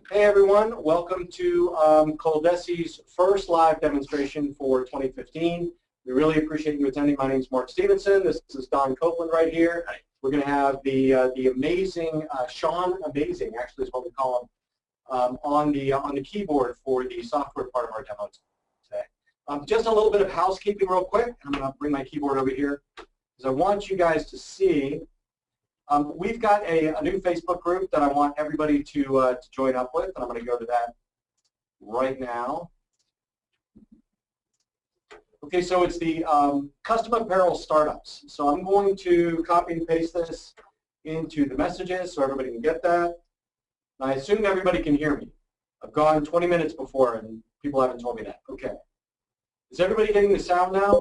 Hey everyone, welcome to ColDesi's first live demonstration for 2015. We really appreciate you attending. My name is Mark Stevenson. This is Don Copeland right here. We're going to have the amazing Sean Amazing, actually is what we call him, on the keyboard for the software part of our demo today. Just a little bit of housekeeping real quick. I'm going to bring my keyboard over here because I want you guys to see. We've got a new Facebook group that I want everybody to join up with, and I'm going to go to that right now. Okay, so it's the custom apparel startups. So I'm going to copy and paste this into the messages so everybody can get that. And I assume everybody can hear me. I've gone 20 minutes before and people haven't told me that. Okay. Is everybody getting the sound now?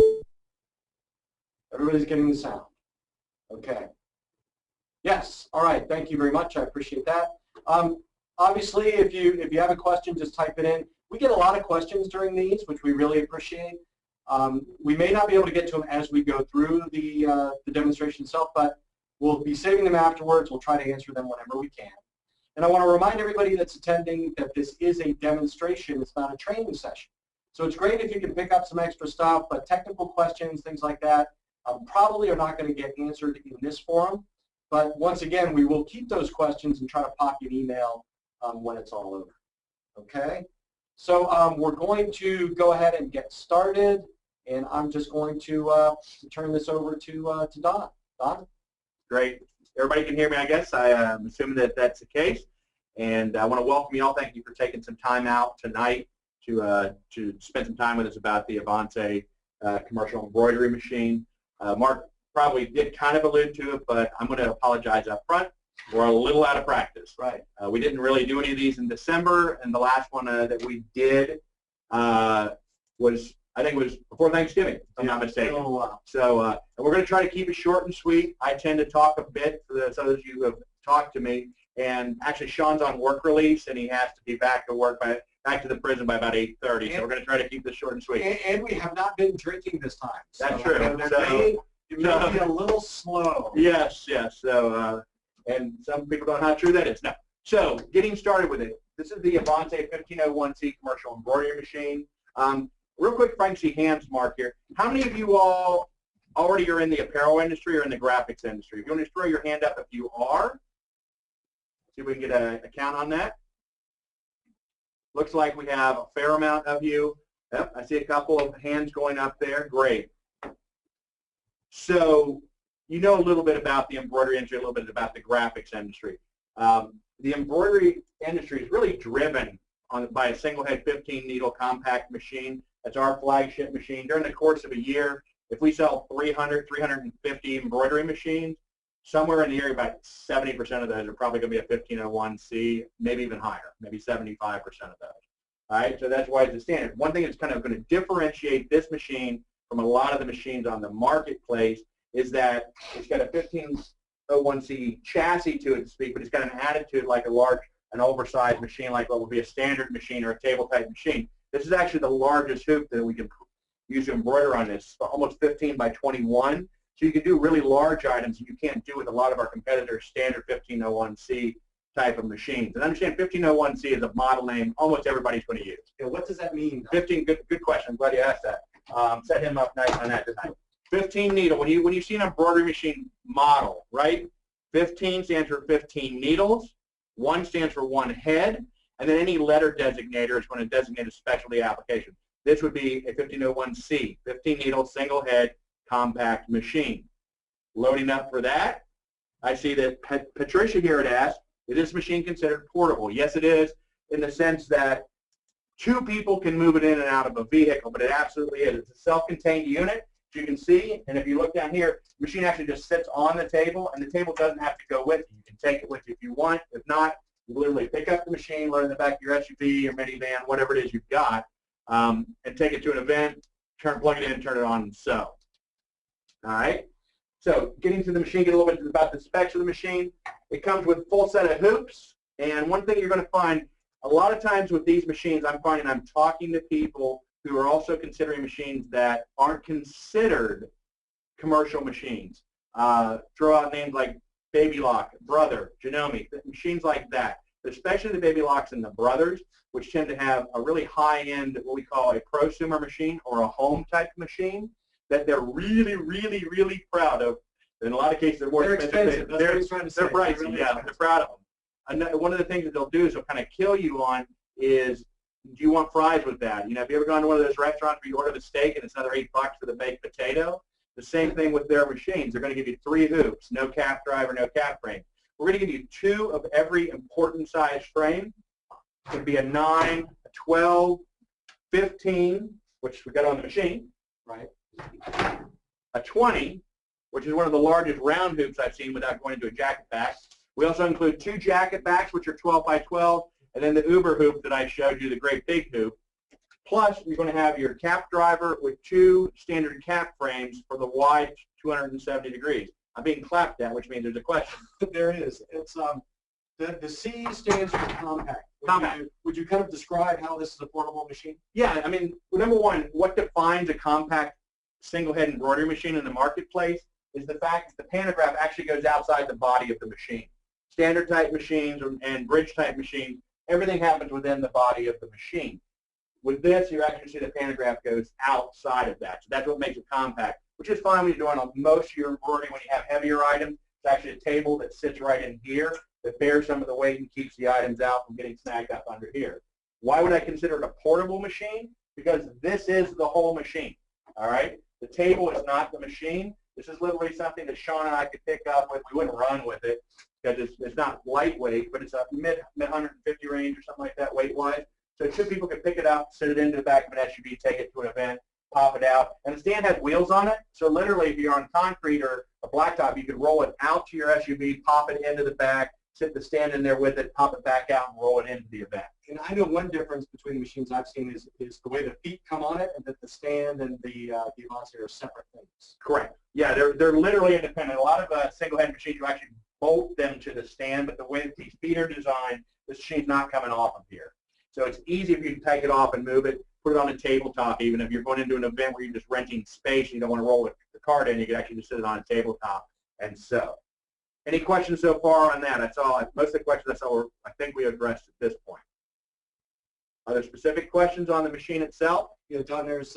Everybody's getting the sound. Okay. Yes. All right. Thank you very much. I appreciate that. Obviously, if you have a question, just type it in. We get a lot of questions during these, which we really appreciate. We may not be able to get to them as we go through the demonstration itself, but we'll be saving them afterwards. We'll try to answer them whenever we can. And I want to remind everybody that's attending that this is a demonstration. It's not a training session. So it's great if you can pick up some extra stuff, but technical questions, things like that, probably are not going to get answered in this forum. But once again, we will keep those questions and try to pop you an email when it's all over. Okay? So we're going to go ahead and get started, and I'm just going to turn this over to Don. Don? Great. Everybody can hear me, I guess. I'm assuming that that's the case. And I want to welcome you all. Thank you for taking some time out tonight to spend some time with us about the Avance commercial embroidery machine. Mark probably did kind of allude to it, but I'm going to apologize up front. We're a little out of practice. Right. We didn't really do any of these in December, and the last one that we did was, I think it was before Thanksgiving, if I'm not mistaken. Oh, wow. So and we're going to try to keep it short and sweet. I tend to talk a bit for those others who have talked to me, and actually Sean's on work release, and he has to be back to work back to the prison by about 8:30. So we're going to try to keep this short and sweet. And we have not been drinking this time. That's true. It may be a little slow. Yes, yes. So, and some people don't know how true that is. Now, so getting started with it, this is the Avance 1501C commercial embroidery machine. Real quick, if I can see hands, Mark, here. How many of you all already are in the apparel industry or in the graphics industry? If you want to throw your hand up if you are, see if we can get a count on that. Looks like we have a fair amount of you. Yep, I see a couple of hands going up there. Great. So you know a little bit about the embroidery industry, a little bit about the graphics industry. The embroidery industry is really driven by a single head 15 needle compact machine. That's our flagship machine. During the course of a year, if we sell 300, 350 embroidery machines, somewhere in the area about 70% of those are probably going to be a 1501C, maybe even higher, maybe 75% of those. All right, so that's why it's a standard. One thing that's kind of going to differentiate this machine from a lot of the machines on the marketplace is that it's got a 1501C chassis to it, to speak, but it's got an attitude like an oversized machine, like what would be a standard machine or a table type machine. This is actually the largest hoop that we can use to embroider on this, almost 15 by 21. So you can do really large items that you can't do with a lot of our competitors' standard 1501C type of machines. And understand 1501C is a model name almost everybody's going to use. Yeah, what does that mean? 15, good question. I'm glad you asked that. Set him up nice on that tonight. 15 needle. When you see an embroidery machine model, right? 15 stands for 15 needles. 1 stands for 1 head, and then any letter designator is going to designate a specialty application. This would be a 1501C, 15 needle, single head, compact machine. Loading up for that, I see that Patricia here had asked, is this machine considered portable? Yes, it is, in the sense that 2 people can move it in and out of a vehicle, but it absolutely is. It's a self-contained unit, as you can see, and if you look down here, the machine actually just sits on the table, and the table doesn't have to go with you. You can take it with you if you want. If not, you literally pick up the machine, load it in the back of your SUV, your minivan, whatever it is you've got, and take it to an event, plug it in, turn it on, and sew. All right? So getting to the machine, get a little bit about the specs of the machine. It comes with a full set of hoops, and one thing you're going to find, a lot of times with these machines, I'm finding I'm talking to people who are also considering machines that aren't considered commercial machines. Throw out names like Baby Lock, Brother, Genome, machines like that. especially the baby locks and the brothers, which tend to have a really high-end, what we call a prosumer machine or a home-type machine, that they're really, really, really proud of. In a lot of cases, they're more expensive. That's what he's trying to say. They're pricey, really yeah, they're proud of them. And one of the things that they'll do is they'll kind of kill you on is, do you want fries with that? You know, have you ever gone to one of those restaurants where you order the steak and it's another $8 for the baked potato? The same thing with their machines. They're going to give you 3 hoops, no cap driver, no cap frame. We're going to give you 2 of every important size frame. It could be a 9, a 12, 15, which we got on the machine, right? A 20, which is one of the largest round hoops I've seen without going into a jacket pack. We also include 2 jacket backs, which are 12 by 12, and then the Uber hoop that I showed you, the great big hoop. Plus, you're going to have your cap driver with 2 standard cap frames for the wide 270 degrees. I'm being clapped at, which means there's a question. There is. It's the C stands for compact. Compact. Would you kind of describe how this is a portable machine? Yeah, I mean, number one, what defines a compact single head embroidery machine in the marketplace is the fact that the pantograph actually goes outside the body of the machine. Standard type machines and bridge type machines, everything happens within the body of the machine. With this, you actually see the pantograph goes outside of that. So that's what makes it compact, which is fine when you're doing on most of your embroidery when you have heavier items. It's actually a table that sits right in here that bears some of the weight and keeps the items out from getting snagged up under here. Why would I consider it a portable machine? Because this is the whole machine, all right? The table is not the machine. This is literally something that Sean and I could pick up with. We wouldn't run with it because it's not lightweight, but it's a mid 150 range or something like that weight-wise. So 2 people could pick it up, sit it into the back of an SUV, take it to an event, pop it out. And the stand has wheels on it, so literally if you're on concrete or a blacktop, you could roll it out to your SUV, pop it into the back, sit the stand in there with it, pop it back out, and roll it into the event. And I know one difference between the machines I've seen is the way the feet come on it, and that the stand and the Avance are separate things. Correct. Yeah, they're literally independent. A lot of single-head machines, you actually bolt them to the stand, but the way that these feet are designed, this machine's not coming off of here. So it's easy if you can take it off and move it, put it on a tabletop. Even if you're going into an event where you're just renting space and you don't want to roll the cart in, you can actually just sit it on a tabletop and sew. Any questions so far on that? That's all. Most of the questions I think we addressed at this point. Are there specific questions on the machine itself? Yeah, Don, there's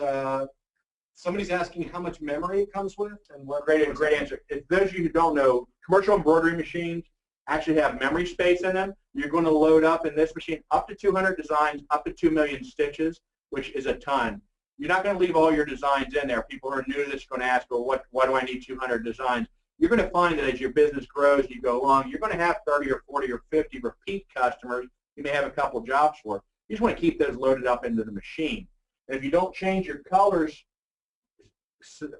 somebody's asking how much memory it comes with and what. Great answer. If those of you who don't know, commercial embroidery machines actually have memory space in them. You're going to load up in this machine up to 200 designs, up to 2 million stitches, which is a ton. You're not going to leave all your designs in there. People who are new to this are going to ask, well, why do I need 200 designs? You're going to find that as your business grows, you go along, you're going to have 30 or 40 or 50 repeat customers you may have a couple jobs for. You just want to keep those loaded up into the machine. And if you don't change your colors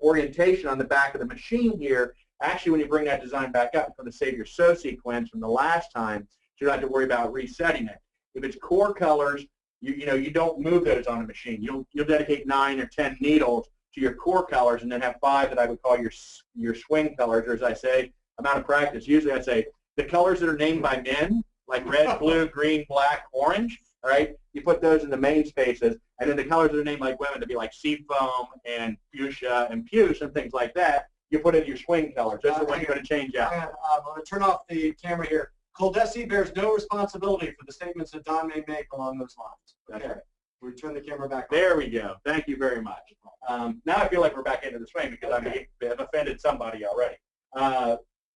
orientation on the back of the machine here, actually when you bring that design back up, it's going to save your sew sequence from the last time, so you don't have to worry about resetting it. If it's core colors, you don't move those on the machine. You'll dedicate 9 or 10 needles to your core colors and then have 5 that I would call your swing colors, or as I say, amount of practice. Usually I say the colors that are named by men, like red, blue, green, black, orange, all right, you put those in the main spaces, and then the colors that are named like women to be like seafoam and fuchsia and puce and things like that, you put in your swing colors. This is what you're going to change out. I'm going to turn off the camera here. ColDesi bears no responsibility for the statements that Don may make along those lines. That's right. We turn the camera back on. There we go. Thank you very much. Now I feel like we're back into the swing because I've offended somebody already.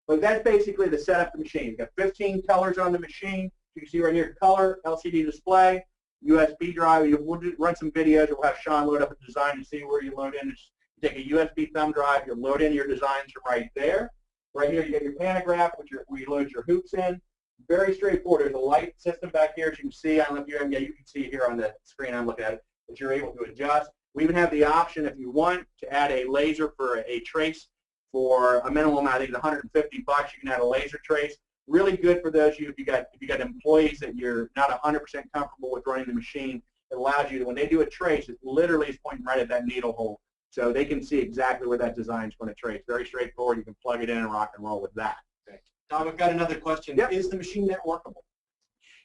But that's basically the setup of the machine. You've got 15 colors on the machine. You can see right here, color, LCD display, USB drive. We'll run some videos. We'll have Sean load up a design to see where you load in. You take a USB thumb drive. You load in your designs from right there. Right here, you get your pantograph, where you load your hoops in. Very straightforward. There's a light system back here, as you can see. I don't know if you're, yeah, you can see here on the screen I'm looking at it, that you're able to adjust. We even have the option, if you want, to add a laser for a trace for a minimum, I think it's $150. You can add a laser trace. Really good for those of you, if you got employees that you're not 100% comfortable with running the machine. It allows you to, when they do a trace, it literally is pointing right at that needle hole. So they can see exactly where that design is going to trace. Very straightforward. You can plug it in and rock and roll with that. Okay. Tom, I've got another question. Yep. Is the machine networkable?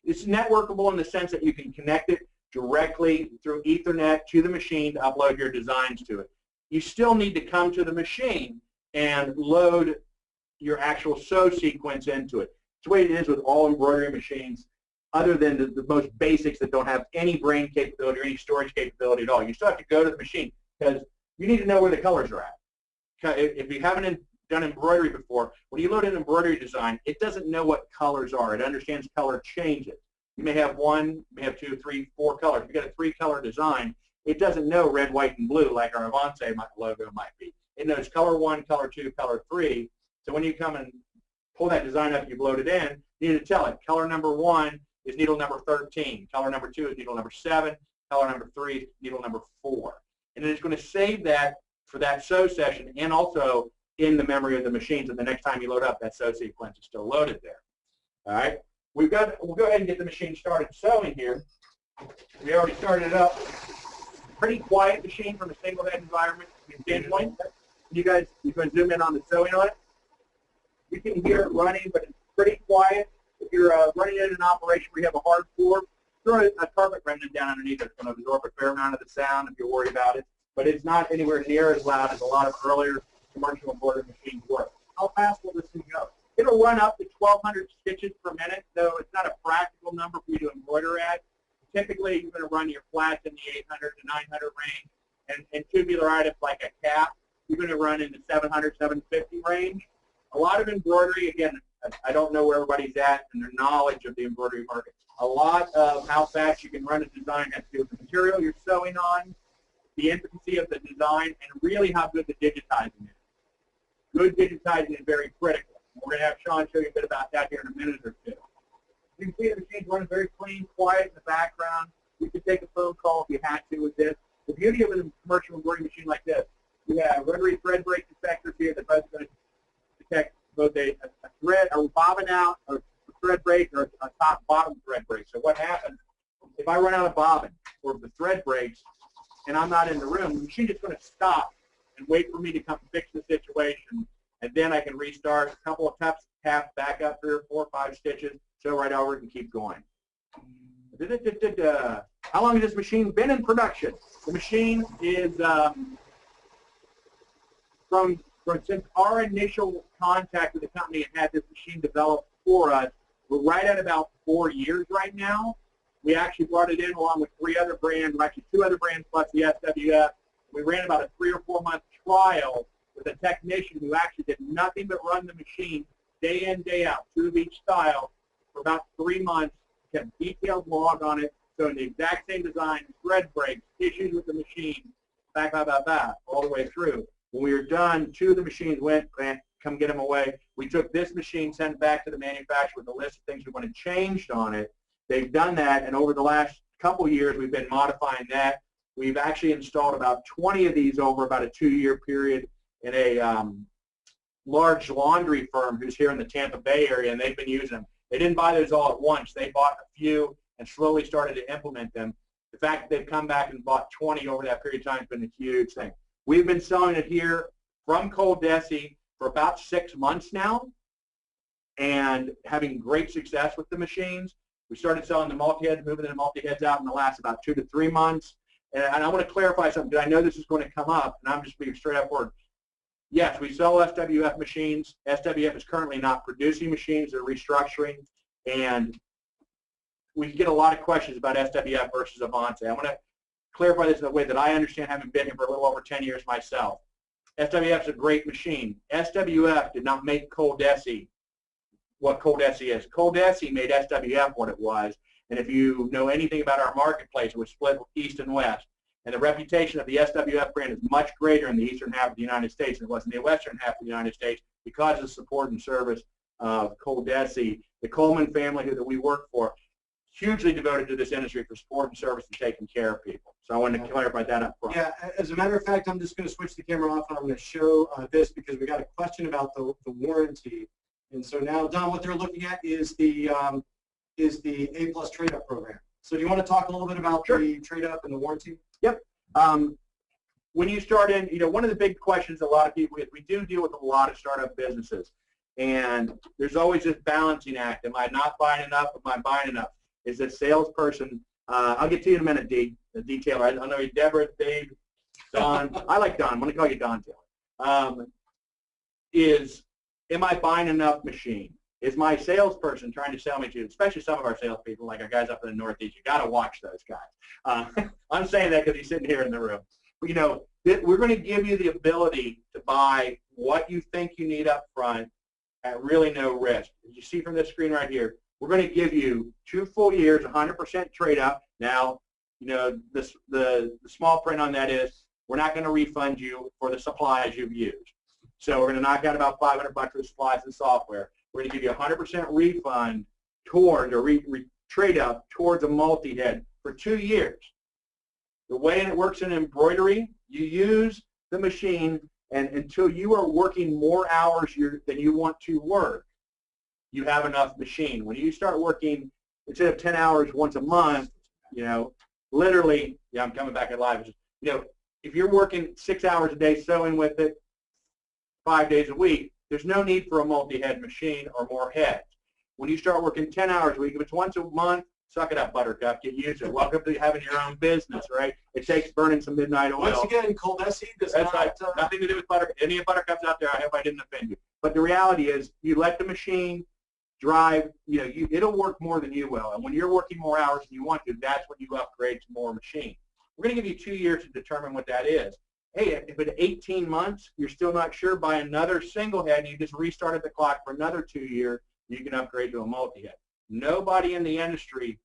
It's networkable in the sense that you can connect it directly through Ethernet to the machine to upload your designs to it. You still need to come to the machine and load your actual sew sequence into it. It's the way it is with all embroidery machines. other than the most basics that don't have any brain capability or any storage capability at all. You still have to go to the machine because you need to know where the colors are at. If you haven't done embroidery before, when you load an embroidery design, it doesn't know what colors are. It understands color changes. You may have one, you may have 2, 3, 4 colors. If you got a 3-color design, it doesn't know red, white, and blue like our Avance logo might be. It knows color 1, color 2, color 3. So when you come and pull that design up and you've loaded in, you need to tell it color number 1 is needle number 13, color number 2 is needle number 7, color number 3 is needle number 4. And it's going to save that for that sew session and also in the memory of the machine, so the next time you load up, that sew sequence is still loaded there. All right, we'll go ahead and get the machine started sewing here. We already started it up. Pretty quiet machine from a single head environment standpoint. You guys zoom in on the sewing on it. You can hear it running, but it's pretty quiet. If you're running in an operation where you have a hard floor, throw a carpet remnant down underneath it. It's going to absorb a fair amount of the sound if you're worried about it. But it's not anywhere near as loud as a lot of earlier commercial embroidery machines were. How fast will this thing go? It'll run up to 1,200 stitches per minute, so it's not a practical number for you to embroider at. Typically, you're going to run your flats in the 800 to 900 range, and tubular items like a cap, you're going to run in the 700, 750 range. A lot of embroidery, again, I don't know where everybody's at in their knowledge of the embroidery market. A lot of how fast you can run a design has to do with the material you're sewing on, the intricacy of the design, and really how good the digitizing is. Good digitizing is very critical. We're going to have Sean show you a bit about that here in a minute or two. You can see the machine's running very clean, quiet in the background. You can take a phone call if you had to with this. The beauty of a commercial embroidery machine like this, you have rotary thread break detectors here that both going to detect both a thread, a bobbin out, or a thread break, or a top-bottom thread break. So what happens if I run out of bobbin, or if the thread breaks, and I'm not in the room, the machine is going to stop and wait for me to come fix the situation, and then I can restart, a couple of taps, back up 3 or 4 or 5 stitches, sew right over it, and keep going. How long has this machine been in production? The machine is since our initial contact with the company and had this machine developed for us, we're right at about 4 years right now. We actually brought it in along with 3 other brands, or actually 2 other brands plus the SWF. We ran about a 3 or 4 month trial with a technician who actually did nothing but run the machine day in, day out, 2 of each style, for about 3 months, kept detailed log on it, so in the exact same design, thread breaks, issues with the machine, all the way through. When we were done, 2 of the machines went, come get them away. We took this machine, sent it back to the manufacturer with a list of things we want to change on it. They've done that, and over the last couple years, we've been modifying that. We've actually installed about 20 of these over about a 2-year period in a large laundry firm who's here in the Tampa Bay area, and they've been using them. They didn't buy those all at once. They bought a few and slowly started to implement them. The fact that they've come back and bought 20 over that period of time has been a huge thing. We've been selling it here from ColDesi for about 6 months now and having great success with the machines. We started selling the multi-heads, moving the multi-heads out in the last about 2 to 3 months. And I want to clarify something because I know this is going to come up, and I'm just being straight up forward. Yes, we sell SWF machines. SWF is currently not producing machines. They're restructuring. And we get a lot of questions about SWF versus Avance. I want to clarify this in a way that I understand, having been here for a little over 10 years myself. SWF is a great machine. SWF did not make ColDesi what ColDesi is. ColDesi made SWF what it was. And if you know anything about our marketplace, it was split east and west. And the reputation of the SWF brand is much greater in the eastern half of the United States than it was in the western half of the United States because of the support and service of ColDesi. The Coleman family that we work for, hugely devoted to this industry for support and service and taking care of people. So I wanted to clarify that up front. Yeah, as a matter of fact, I'm just going to switch the camera off and I'm going to show this because we got a question about the warranty. And so now, Don, what they're looking at is the A+ trade-up program. So do you want to talk a little bit about the trade-up and the warranty? Yep. When you start in, one of the big questions a lot of people, we do deal with a lot of startup businesses, and there's always this balancing act. Am I not buying enough? Am I buying enough? Is this salesperson, I'll get to you in a minute, D, the detailer. I know you, Deborah, Dave, Don. I like Don. I'm going to call you Don Taylor. Am I buying enough machine? is my salesperson trying to sell me to, especially some of our salespeople, like our guys up in the Northeast. You got to watch those guys. I'm saying that because he's sitting here in the room. But, you know, we're going to give you the ability to buy what you think you need up front at really no risk. As you see from this screen right here, we're going to give you 2 full years, 100% trade up. Now, you know, the small print on that is we're not going to refund you for the supplies you've used. So we're going to knock out about $500 for the supplies and software. We're going to give you a 100% refund towards, or trade up towards a multi-head for 2 years. The way it works in embroidery, you use the machine, and until you are working more hours than you want to work, you have enough machine. When you start working, instead of 10 hours once a month, you know, literally, yeah, I'm coming back alive. You know, if you're working 6 hours a day sewing with it 5 days a week, there's no need for a multi-head machine or more heads. When you start working 10 hours a week, if it's once a month, suck it up, Buttercup. Get used to it. Welcome to having your own business, right? It takes burning some midnight oil. Once again, ColDesi does That's not... nothing to do with Buttercup. Any Buttercups out there, I hope I didn't offend you. But the reality is, you let the machine drive, you know, it'll work more than you will. And when you're working more hours than you want to, that's when you upgrade to more machine. We're going to give you 2 years to determine what that is. Hey, if in 18 months you're still not sure, buy another single head and you just restarted the clock for another 2 years, you can upgrade to a multi-head. Nobody in the industry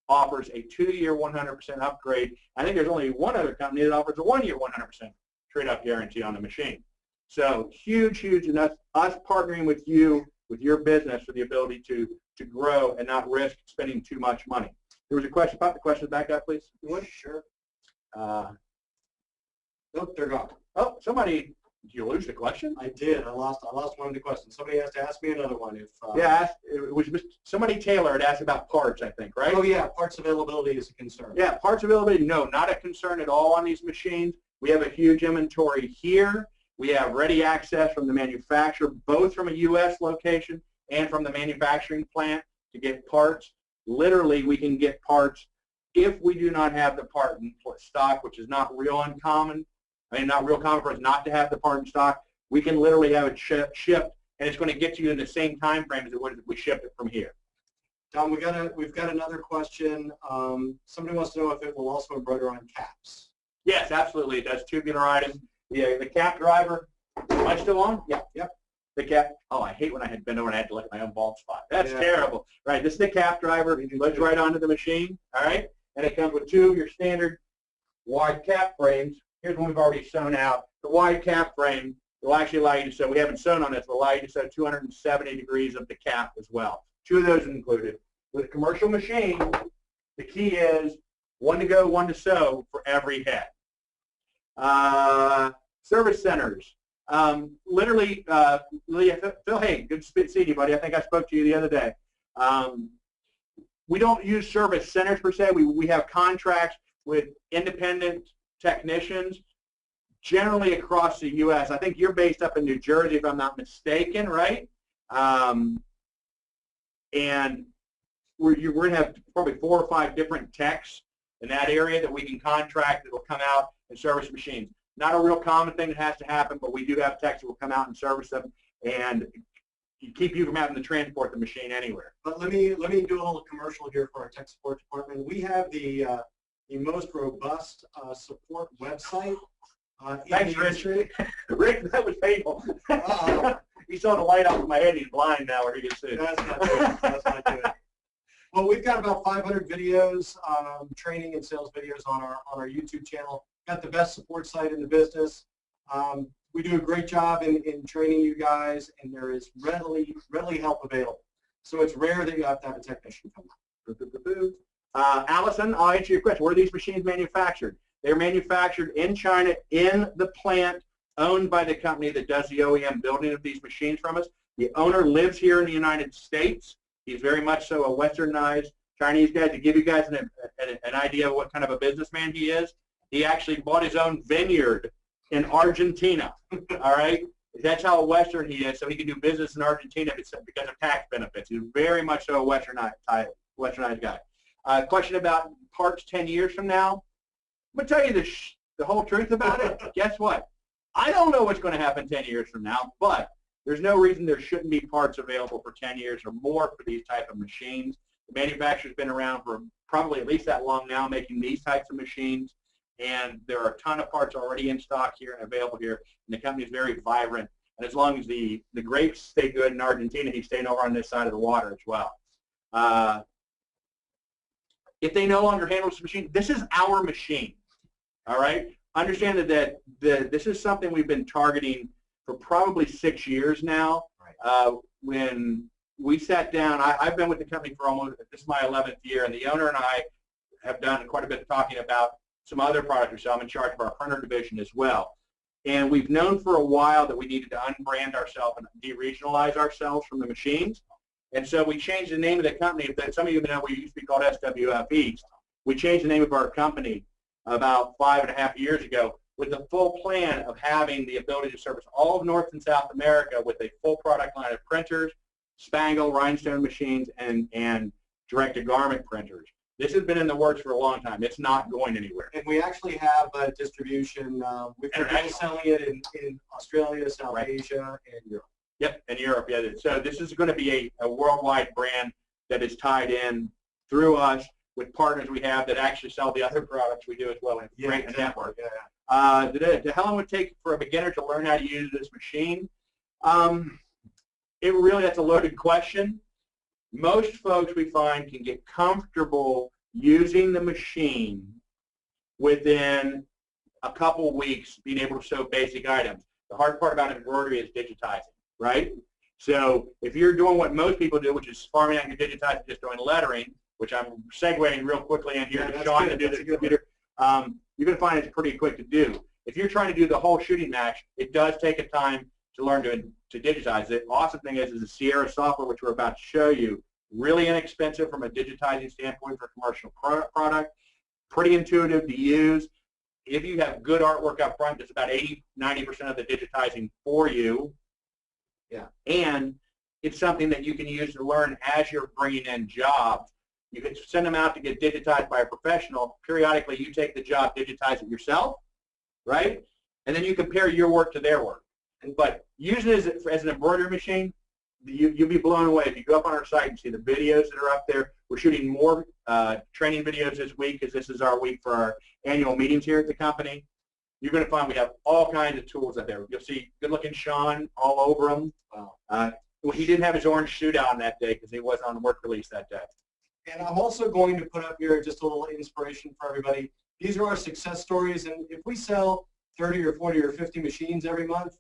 offers a 2-year 100% upgrade. I think there's only one other company that offers a 1-year 100% trade-up guarantee on the machine. So huge, huge, and that's us partnering with you, with your business, for the ability to grow and not risk spending too much money. There was a question. Pop the question back up, please. You would? Sure. Nope, they're gone. Oh, somebody, did you lose the question? I did. I lost one of the questions. Somebody has to ask me another one. If yeah, it was somebody Taylor had asked about parts, I think, right? Oh yeah, parts availability is a concern. Yeah, parts availability, no, not a concern at all on these machines. We have a huge inventory here. We have ready access from the manufacturer, both from a U.S. location and from the manufacturing plant to get parts. Literally, we can get parts if we do not have the part in stock, which is not real uncommon. I mean, not real common for us not to have the part in stock. We can literally have it shipped, and it's going to get to you in the same time frame as it would if we shipped it from here. Tom, we've got another question. Somebody wants to know if it will also embroider on caps. Yes, absolutely. It does tubular items. Yeah, the cap driver. Am I still on? Yeah. Yep. The cap. Oh, I hate when I had bent over and I had to look at my own bald spot. That's terrible. Right. This is the cap driver. It goes right onto the machine. All right. And it comes with 2 of your standard wide cap frames. Here's one we've already sewn out. The wide cap frame will actually allow you to sew. We haven't sewn on this. Will allow you to sew 270 degrees of the cap as well. 2 of those included. With a commercial machine, the key is 1 to go, 1 to sew for every head. Service centers. Literally, Phil, hey, good to see you, buddy. I think I spoke to you the other day. We don't use service centers per se. We have contracts with independent technicians generally across the U.S. I think you're based up in New Jersey, if I'm not mistaken, right? And we're going to have probably 4 or 5 different techs in that area that we can contract that will come out and service machines. Not a real common thing that has to happen, but we do have techs that will come out and service them and keep you from having to transport the machine anywhere. But let me do a little commercial here for our tech support department. We have the most robust support website. Thanks, Rich. Rick, that was painful. He saw the light off of my head. He's blind now, where he can see. That's not good. That's not good. Well, we've got about 500 videos, training and sales videos on our YouTube channel. Got the best support site in the business. We do a great job in training you guys, and there is readily help available. So it's rare that you have to have a technician come out. Allison, I'll answer your question. Where are these machines manufactured? They're manufactured in China in the plant owned by the company that does the OEM building of these machines from us. The owner lives here in the United States. He's very much so a westernized Chinese guy. To give you guys an idea of what kind of a businessman he is, he actually bought his own vineyard in Argentina, all right? That's how Western he is, so he can do business in Argentina because of tax benefits. He's very much so a westernized guy. Question about parts 10 years from now. I'm going to tell you the whole truth about it. Guess what? I don't know what's going to happen 10 years from now, but there's no reason there shouldn't be parts available for 10 years or more for these type of machines. The manufacturer's been around for probably at least that long now making these types of machines, and there are a ton of parts already in stock here and available here, and the company is very vibrant. And as long as the grapes stay good in Argentina, he's staying over on this side of the water as well. If they no longer handle this machine, this is our machine, all right? Understand that this is something we've been targeting for probably 6 years now. Right. When we sat down, I've been with the company for almost, this is my 11th year, and the owner and I have done quite a bit of talking about some other products. So I'm in charge of our printer division as well. And we've known for a while that we needed to unbrand ourselves and de-regionalize ourselves from the machines. And so we changed the name of the company. Some of you know we used to be called SWF East. We changed the name of our company about 5.5 years ago with the full plan of having the ability to service all of North and South America with a full product line of printers, Spangle, rhinestone machines, and direct-to-garment printers. This has been in the works for a long time. It's not going anywhere. And we actually have a distribution. We've been selling it in Australia, South Asia, and Europe. Yep, and Europe. Yeah. So this is going to be a worldwide brand that is tied in through us with partners we have that actually sell the other products we do as well in freight and network. Yeah. How long would it take for a beginner to learn how to use this machine? That's a loaded question. Most folks we find can get comfortable using the machine within a couple weeks, being able to sew basic items. The hard part about embroidery is digitizing, right? So if you're doing what most people do, which is farming out your digitizing, just doing lettering, which I'm segueing real quickly in here to Sean to do the computer, you're going to find it's pretty quick to do. If you're trying to do the whole shooting match, it does take a time to learn to digitize it. Awesome thing is the Sierra software, which we're about to show you, really inexpensive from a digitizing standpoint for commercial product, pretty intuitive to use. If you have good artwork up front, it's about 80–90% of the digitizing for you. Yeah. And it's something that you can use to learn as you're bringing in jobs. You can send them out to get digitized by a professional. Periodically, you take the job, digitize it yourself, right? And then you compare your work to their work. But using it as an embroidery machine, you'll be blown away. If you go up on our site and see the videos that are up there, we're shooting more training videos this week because this is our week for our annual meetings here at the company. You're going to find we have all kinds of tools out there. You'll see good-looking Sean all over them. Wow. He didn't have his orange suit on that day because he was on work release that day. And I'm also going to put up here just a little inspiration for everybody. These are our success stories, and if we sell 30 or 40 or 50 machines every month,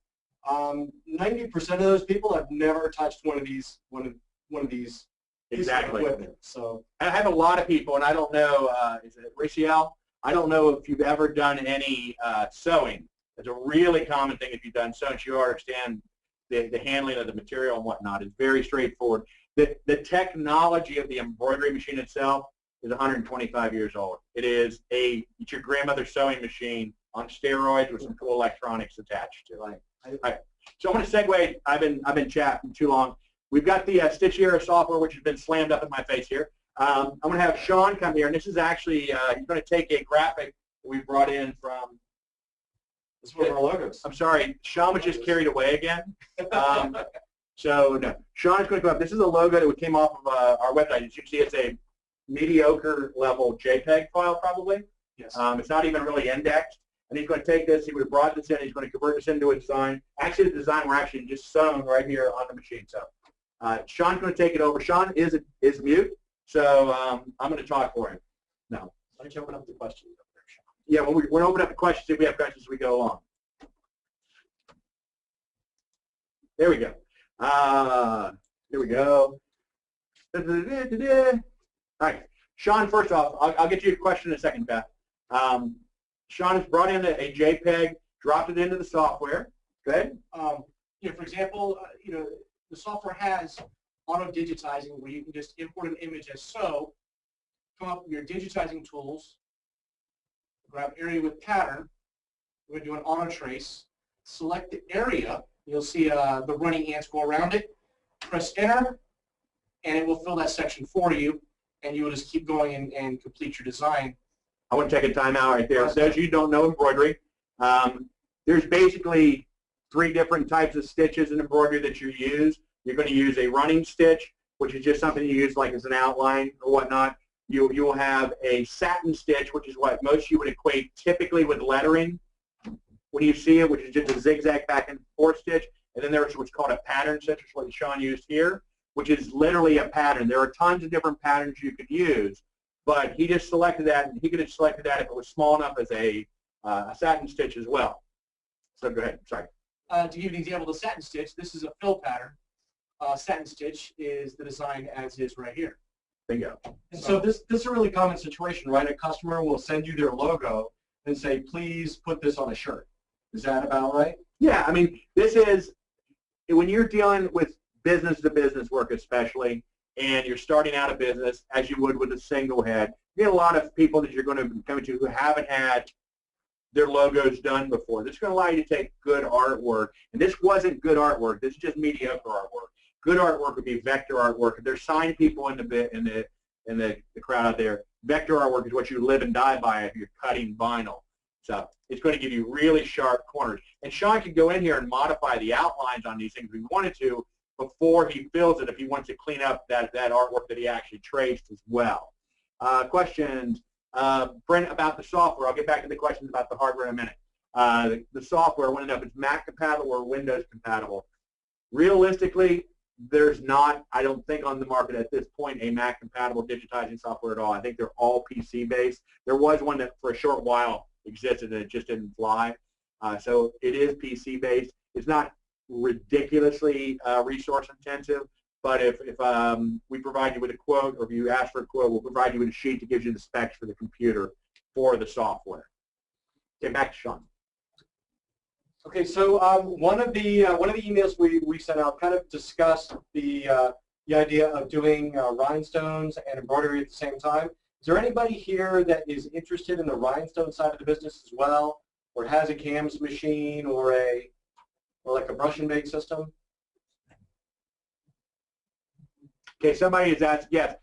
90% of those people have never touched one of these exactly equipment. So I have a lot of people, and I don't know, is it Raciel? I don't know if you've ever done any sewing. It's a really common thing if you've done sewing. You understand the handling of the material and whatnot. It's very straightforward. The technology of the embroidery machine itself is 125 years old. It's your grandmother's sewing machine on steroids with some cool electronics attached to it. Right. So I'm going to segue. I've been chatting too long. We've got the Stitch Era software, which has been slammed up in my face here. I'm going to have Sean come here, and this is actually he's going to take a graphic that we brought in from. This is one of our logos. I'm sorry, Sean was just carried away again. So no, Sean is going to go up. This is a logo that came off of our website. As you can see, it's a mediocre level JPEG file, probably. Yes. It's not even really indexed. And he's going to take this, he would have brought this in, he's going to convert this into a design. Actually, the design we're actually just sewn right here on the machine. So Sean's going to take it over. Sean is mute, so I'm going to talk for him. No. Why don't you open up the questions up there, Sean? Yeah, well, we're going to open up the questions if we have questions as we go along. There we go. Here we go. All right. Sean, first off, I'll get you a question in a second, Beth. Sean has brought in a JPEG, dropped it into the software. Good. For example, the software has auto digitizing where you can just import an image as so, come up with your digitizing tools, grab area with pattern. We're going to do an auto trace. Select the area. You'll see the running ants go around it. Press enter, and it will fill that section for you, and you will just keep going and complete your design. I want to take a time out right there. So as you don't know embroidery, there's basically 3 different types of stitches in embroidery that you use. You're going to use a running stitch, which is just something you use like as an outline or whatnot. You will have a satin stitch, which is what most you would equate typically with lettering when you see it, which is just a zigzag back and forth stitch. And then there's what's called a pattern stitch, which is what Sean used here, which is literally a pattern. There are tons of different patterns you could use, but he just selected that, and he could have selected that if it was small enough as a satin stitch as well. So go ahead, sorry. To give you an example, the satin stitch, this is a fill pattern. Satin stitch is the design as is right here. Bingo. And so this is a really common situation, right? A customer will send you their logo and say, please put this on a shirt. Is that about right? Yeah, I mean, this is, when you're dealing with business-to-business work especially, and you're starting out a business, as you would with a single head, you get a lot of people that you're going to be coming to who haven't had their logos done before. This is going to allow you to take good artwork, and this wasn't good artwork. This is just mediocre artwork. Good artwork would be vector artwork. If there's signed people in the crowd out there, vector artwork is what you live and die by if you're cutting vinyl. So it's going to give you really sharp corners. And Sean can go in here and modify the outlines on these things if he wanted to before he fills it, if he wants to clean up that artwork that he actually traced as well. Questions? Brent, about the software. I'll get back to the questions about the hardware in a minute. The software, I want to know if it's Mac compatible or Windows compatible. Realistically, there's not, I don't think on the market at this point, a Mac compatible digitizing software at all. I think they're all PC based. There was one that for a short while existed and it just didn't fly. So it is PC based. It's not ridiculously resource intensive, but if we provide you with a quote, or if you ask for a quote, we'll provide you with a sheet that gives you the specs for the computer for the software. Okay, back to Sean. Okay, so one of the emails we sent out kind of discussed the idea of doing rhinestones and embroidery at the same time. Is there anybody here that is interested in the rhinestone side of the business as well, or has a CAMS machine or like a brush and bake system? Okay, somebody has asked, yes.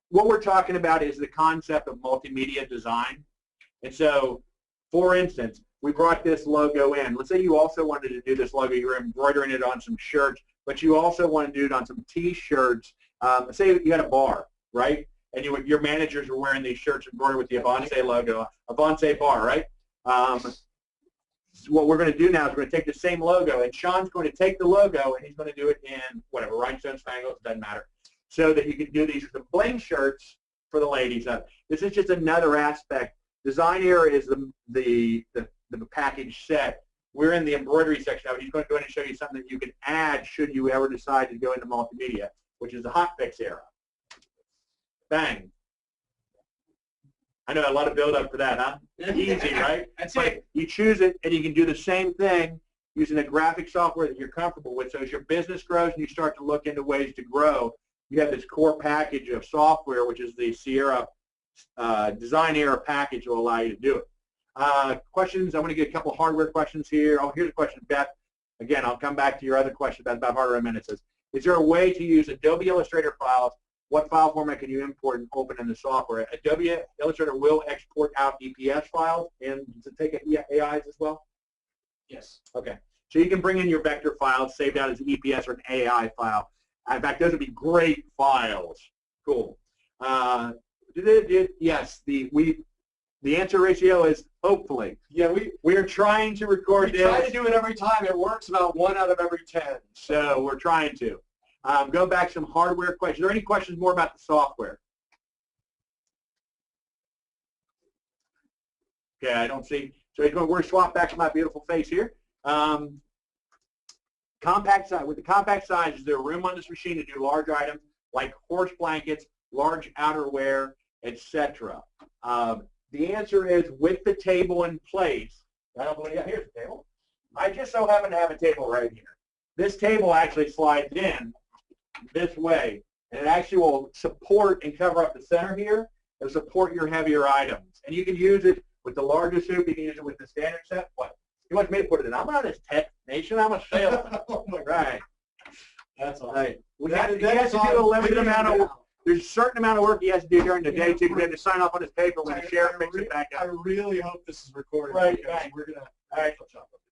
What we're talking about is the concept of multimedia design. And so, for instance, we brought this logo in. Let's say you also wanted to do this logo. You're embroidering it on some shirts, but you also want to do it on some T-shirts. Say you had a bar, right? And your managers were wearing these shirts embroidered with the Avance logo, Avance bar, right? So what we're going to do now is we're going to take the same logo, and Sean's going to take the logo, and he's going to do it in whatever, rhinestones, spangles, doesn't matter, so that you can do these with the bling shirts for the ladies. This is just another aspect. Design Era is the package set. We're in the embroidery section of it. He's going to go in and show you something that you can add should you ever decide to go into multimedia, which is the hotfix era. Bang. I know a lot of build-up for that, huh? Easy, right? That's but it. You choose it, and you can do the same thing using a graphic software that you're comfortable with. So as your business grows and you start to look into ways to grow, you have this core package of software, which is the Sierra Design Era package will allow you to do it. Questions? I'm going to get a couple hardware questions here. Oh, here's a question, Beth. Again, I'll come back to your other question about hardware in a minute. It says, is there a way to use Adobe Illustrator files? What file format can you import and open in the software? Adobe Illustrator will export out EPS files, and does it take AIs as well? Yes. Okay. So you can bring in your vector files saved out as an EPS or an AI file. In fact, those would be great files. Cool. Yes, the answer ratio is hopefully. Yeah, we are trying to record this. We try to do it every time. It works about 1 out of every 10. So we're trying to. Go back to some hardware questions. Are there any questions more about the software? Okay, I don't see. So we're going to swap back to my beautiful face here. Compact size. With the compact size, is there room on this machine to do large items like horse blankets, large outerwear, etc.? The answer is with the table in place. I don't believe. Yeah, here's the table. I just so happen to have a table right here. This table actually slides in this way, and it actually will support and cover up the center here and support your heavier items. And you can use it with the larger soup. You can use it with the standard set. What? He wants me to put it in. I'm not his tech nation. I'm a salesman. Oh my God. Right. That's awesome. Right. He has to do a limited amount of. There's a certain amount of work he has to do during the day too, because he has to sign off on his paper when the sheriff picks it back I up. really hope this is recorded. Right, because right. We're gonna. All right.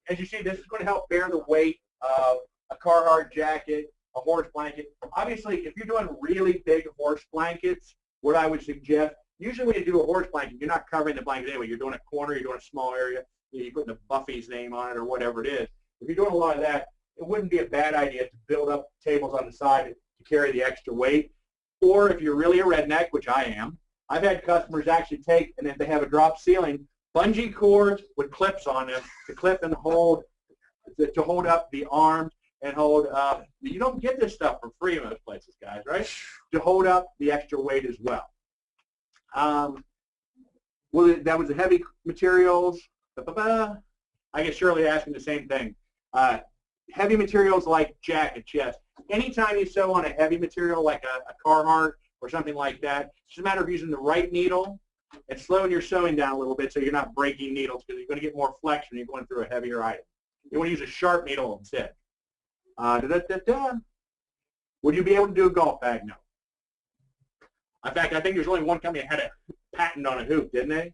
as you see, this is going to help bear the weight of a Carhartt jacket, a horse blanket. Obviously, if you're doing really big horse blankets, what I would suggest, usually when you do a horse blanket, you're not covering the blanket anyway. You're doing a corner, you're doing a small area, you're putting the Buffy's name on it or whatever it is. If you're doing a lot of that, it wouldn't be a bad idea to build up tables on the side to carry the extra weight. Or if you're really a redneck, which I am, I've had customers actually take, and if they have a drop ceiling, bungee cords with clips on them to clip and hold, to hold up the arms and hold up. You don't get this stuff for free in most places, guys, right? To hold up the extra weight as well. Well, that was the heavy materials. I guess Shirley asking the same thing. Heavy materials like jacket, chest. Anytime you sew on a heavy material like a Carhartt or something like that, it's just a matter of using the right needle and slowing your sewing down a little bit so you're not breaking needles, because you're going to get more flex when you're going through a heavier item. You want to use a sharp needle instead. Would you be able to do a golf bag? No. In fact, I think there's only one company that had a patent on a hoop, didn't they,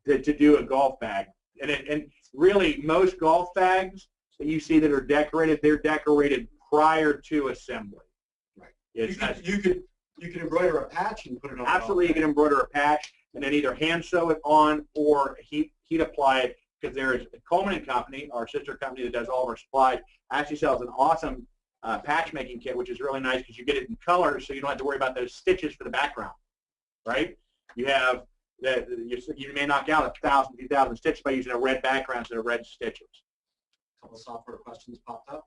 to do a golf bag. And really, most golf bags that you see that are decorated, they're decorated prior to assembly. Right. You could embroider a patch and put it on. Absolutely, you can embroider a patch and then either hand sew it on or heat apply it, because there is Coleman & Company, our sister company that does all of our supplies, actually sells an awesome patch making kit, which is really nice because you get it in color, so you don't have to worry about those stitches for the background, right? You have you may knock out 1,000, 2,000 stitches by using a red background instead of red stitches. A couple of software questions popped up.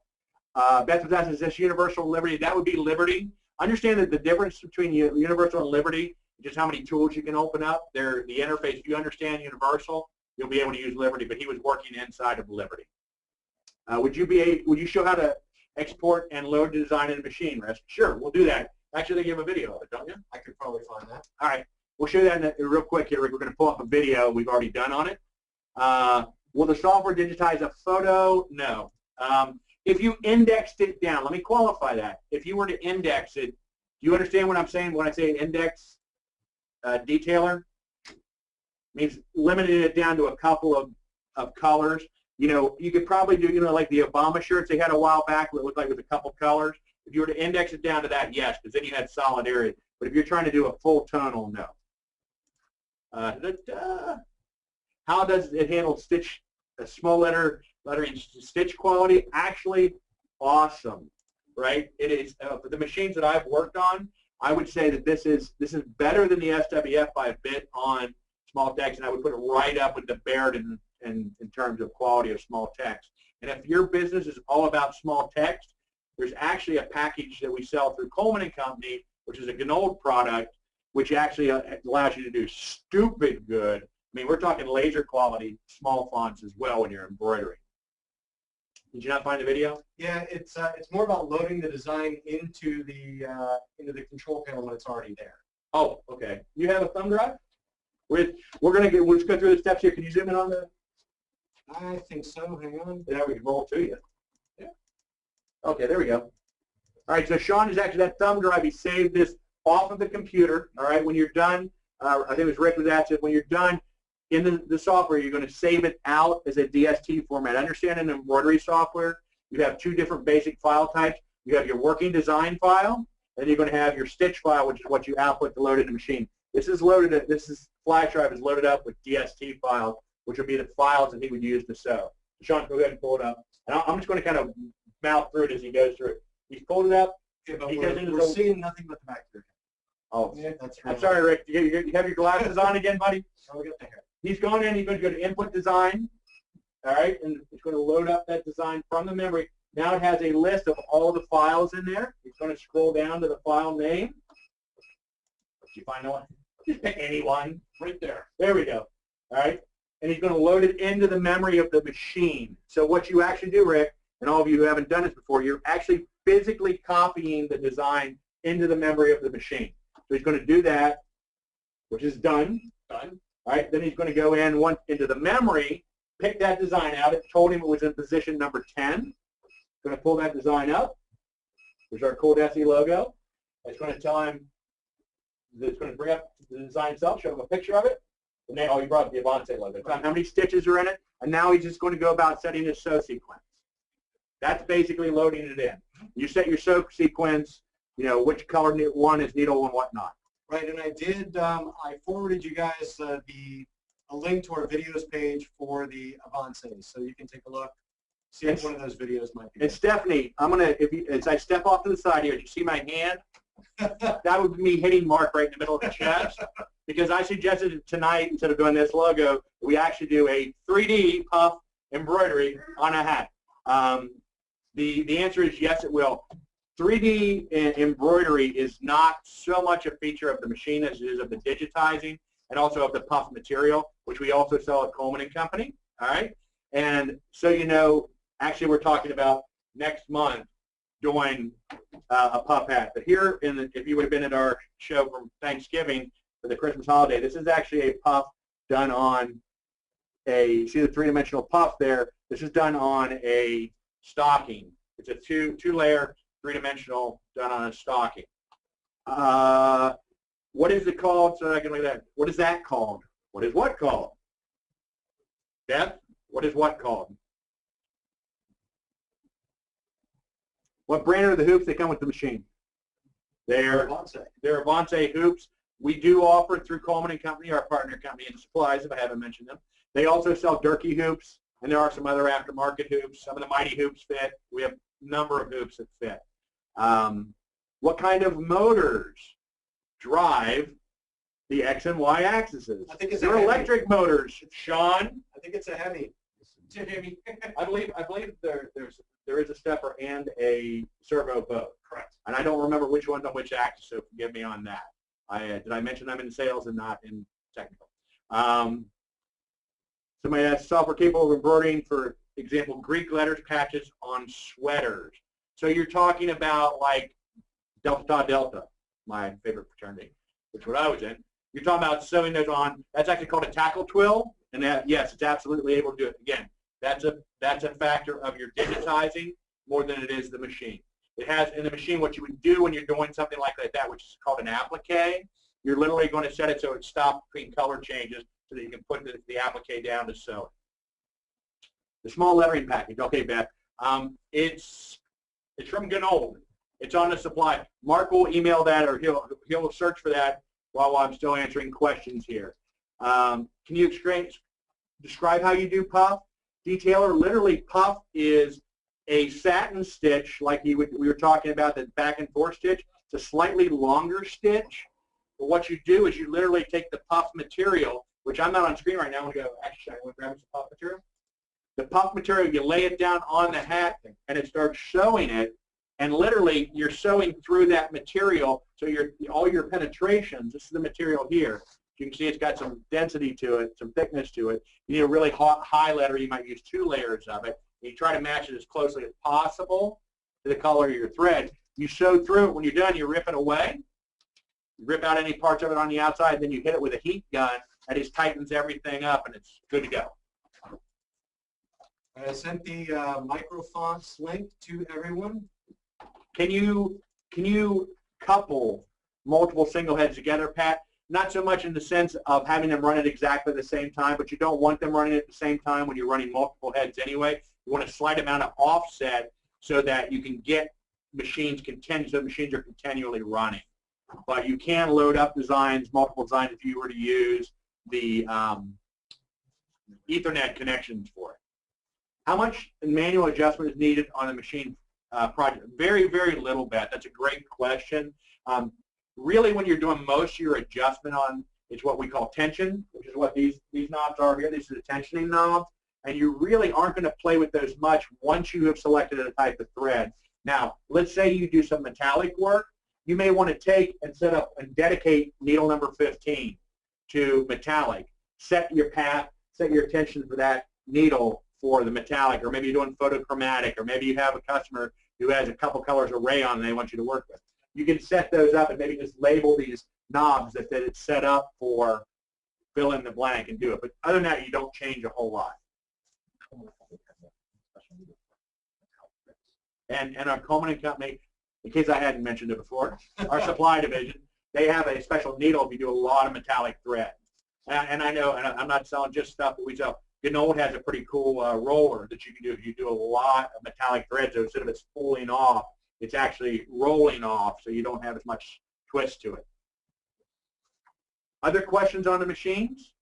Beth was asking, is this Universal Liberty? That would be Liberty. Understand that the difference between Universal and Liberty is just how many tools you can open up. They're the interface. If you understand Universal, you'll be able to use Liberty, but he was working inside of Liberty. Would you show how to export and load the design in a machine, Risk? Sure, we'll do that. Actually, they give a video of it, don't you? I could probably find that. All right, we'll show that real quick here, Rick. We're going to pull up a video we've already done on it. Will the software digitize a photo? No. If you indexed it down, let me qualify that. If you were to index it, do you understand what I'm saying when I say index detailer? It means limiting it down to a couple of colors. You know, you could probably do, like the Obama shirts they had a while back where it looked like with a couple colors. If you were to index it down to that, yes, because then you had solid area. But if you're trying to do a full tonal, no. How does it handle stitch, small lettering stitch quality? Actually, awesome, right? It is for the machines that I've worked on. I would say that this is better than the SWF by a bit on small text, and I would put it right up with the Baird in terms of quality of small text. And if your business is all about small text, there's actually a package that we sell through Coleman & Company, which is a Gnold product, which actually allows you to do stupid good. I mean, we're talking laser quality small fonts as well when you're embroidering. Did you not find the video? Yeah, it's more about loading the design into the control panel when it's already there. Oh, okay. You have a thumb drive? We'll just go through the steps here. Can you zoom in on the? I think so. Hang on. There we can roll to you. Yeah. Okay, there we go. All right, so Sean is actually that thumb drive. He saved this off of the computer. All right, when you're done, I think it was Rick with that. When you're done in the software, you're going to save it out as a DST format. Understand in embroidery software, you have two different basic file types. You have your working design file, and you're going to have your stitch file, which is what you output to load in the machine. This flash drive is loaded up with DST files, which would be the files that he would use to sew. So Sean, go ahead and pull it up. And I'm just going to kind of mouth through it as he goes through it. He's pulled it up. Yeah, but we're seeing nothing but the back of your head. Oh, yeah, that's I'm sorry, Rick. You have your glasses on again, buddy? Oh, we got the hair. He's gone in. He's going to go to input design. All right, and it's going to load up that design from the memory. Now it has a list of all the files in there. He's going to scroll down to the file name. Did you find one? Anyone? Right there. There we go. All right, and he's going to load it into the memory of the machine. So what you actually do, Rick, and all of you who haven't done this before, you're actually physically copying the design into the memory of the machine. So he's going to do that, which is done. Done. All right, then he's going to go into the memory, pick that design out. It told him it was in position number 10. Going to pull that design up. There's our ColDesi logo. It's going to tell him that it's going to bring up the design itself, show him a picture of it. Oh, he brought the Avance logo. How many stitches are in it? And now he's just going to go about setting his sew sequence. That's basically loading it in. You set your sew sequence, you know, which color one is needle and whatnot. Right, and I did, I forwarded you guys a link to our videos page for the Avance, so you can take a look, see if one of those videos might be. And Stephanie, I'm going to, as I step off to the side here, you see my hand? That would be me hitting Mark right in the middle of the chest, because I suggested tonight, instead of doing this logo, we actually do a 3D puff embroidery on a hat. The answer is yes, it will. 3D embroidery is not so much a feature of the machine as it is of the digitizing and also of the puff material, which we also sell at Coleman & Company, all right? And so you know, actually we're talking about next month doing a puff hat. But here, if you would have been at our show from Thanksgiving for the Christmas holiday, this is actually a puff done on you see the three-dimensional puff there? This is done on a stocking. It's a two-layer, three-dimensional done on a stocking. What is it called? So I can look at that. What is that called? What is what called? Beth, what is what called? What brand are the hoops that come with the machine? They're Avance hoops. We do offer through Coleman & Company, our partner company in supplies, if I haven't mentioned them. They also sell Durkee hoops, and there are some other aftermarket hoops. Some of the Mighty hoops fit. We have a number of hoops that fit. What kind of motors drive the X and Y axes? I think it's They're electric motors, Sean. I think it's a Hemi. It's a Hemi. I believe there is a stepper and a servo both. Correct. And I don't remember which one's on which axis, so forgive me on that. Did I mention I'm in sales and not in technical? Somebody asked, software capable of embroidering, for example, Greek letters patches on sweaters. So you're talking about like Delta Tau Delta, my favorite fraternity, which is what I was in. You're talking about sewing those on. That's actually called a tackle twill, and that, yes, it's absolutely able to do it. Again, that's a factor of your digitizing more than it is the machine. It has in the machine what you would do when you're doing something like that, which is called an applique. You're literally going to set it so it stops between color changes so that you can put the applique down to sew. The small lettering package. Okay, Beth. It's from Gnold. It's on the supply. Mark will email that, or he'll search for that while I'm still answering questions here. Can you describe how you do puff? Detailer, literally puff is a satin stitch like we were talking about, the back and forth stitch. It's a slightly longer stitch. But what you do is you literally take the puff material, which I'm not on screen right now. I'm going to go, actually, I want to grab some puff material. The puff material, you lay it down on the hat, and it starts sewing it. And literally, you're sewing through that material, so all your penetrations, this is the material here. You can see it's got some density to it, some thickness to it. You need a really high letter. You might use 2 layers of it. You try to match it as closely as possible to the color of your thread. You sew through it. When you're done, you rip it away. You rip out any parts of it on the outside, then you hit it with a heat gun, and it tightens everything up, and it's good to go. I sent the micro fonts link to everyone. Can you couple multiple single heads together, Pat? Not so much in the sense of having them run at exactly the same time, but you don't want them running at the same time when you're running multiple heads anyway. You want a slight amount of offset so that you can get machines so machines are continually running. But you can load up designs, multiple designs, if you were to use the Ethernet connections for it. How much manual adjustment is needed on a machine project? Very, very little bit. That's a great question. Really, when you're doing most of your adjustment on, it's what we call tension, which is what these knobs are here. These are the tensioning knobs. And you really aren't going to play with those much once you have selected a type of thread. Now, let's say you do some metallic work. You may want to take and set up and dedicate needle number 15 to metallic. Set your path, set your tension for that needle for the metallic, or maybe you're doing photochromatic, or maybe you have a customer who has a couple colors of rayon and they want you to work with. You can set those up and maybe just label these knobs that it's set up for fill in the blank and do it. But other than that, you don't change a whole lot. And our Coleman & Company, in case I hadn't mentioned it before, our supply division, they have a special needle if you do a lot of metallic thread. And I know, and I'm not selling just stuff that we sell. Gnold has a pretty cool roller that you can do if you do a lot of metallic threads. So instead of it spooling off, it's actually rolling off, so you don't have as much twist to it. Other questions on the machines?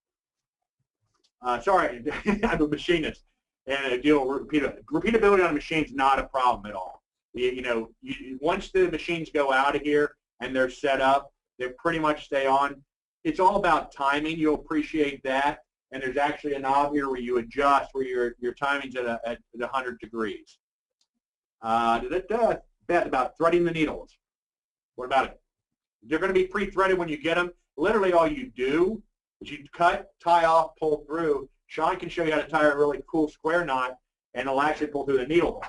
Sorry, I'm a machinist, and repeatability on a machine is not a problem at all. Once the machines go out of here and they're set up, they pretty much stay on. It's all about timing. You'll appreciate that. And there's actually a knob here where you adjust where your timing's at 100 degrees. Beth, about threading the needles. What about it? They're going to be pre-threaded when you get them. Literally all you do is you cut, tie off, pull through. Sean can show you how to tie a really cool square knot, and it'll actually pull through the needle.